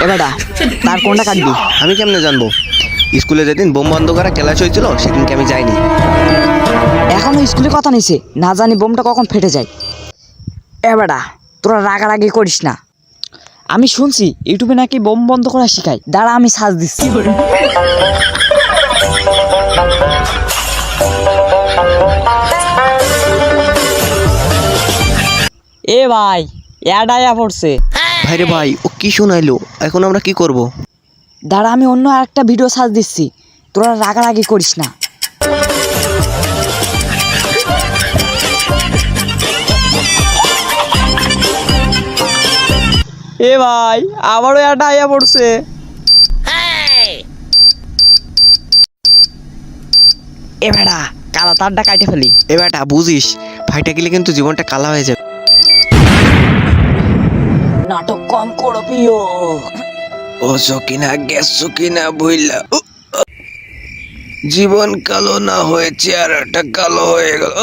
এবারটা তার কোনটা কাটবি? আমি কেমনে জানবো? স্কুলে যেদিন বোম বন্ধ করা ক্লাস হয়েছিল সেদিনকে আমি যাইনি। এখনো স্কুলে কথা নিছে, না জানি বোমটা কখন ফেটে যায়। এবারটা তোরা রাগারাগি করিস না। আমি শুনছি ইউটিউবে নাকি বোম বন্ধ করা শিখায়, দাঁড়া আমি সার্চ দিচ্ছি। এ ভাই এডাইয়া পড়ছে। ভাইরে ভাই, ও কি শোনাইলো? এখন আমরা কি করব? দাঁড়া আমি অন্য একটা ভিডিও সার্চ দিচ্ছি, তোরা রাগারাগি করিস না। এ ভাই আবারও একটা আইয়া পড়ছে। এ বেটা কালা তারটা কাটে ফেলি। এ বেটা বুঝিস, ফাইটা গেলে কিন্তু জীবনটা কালা হয়ে যাবে। নাটক কম করো প্রিয়। ও সকিনা গ্যাস সকিনা বইলা জীবন কালো না হয়ে চেহারাটা কালো হয়ে গেল।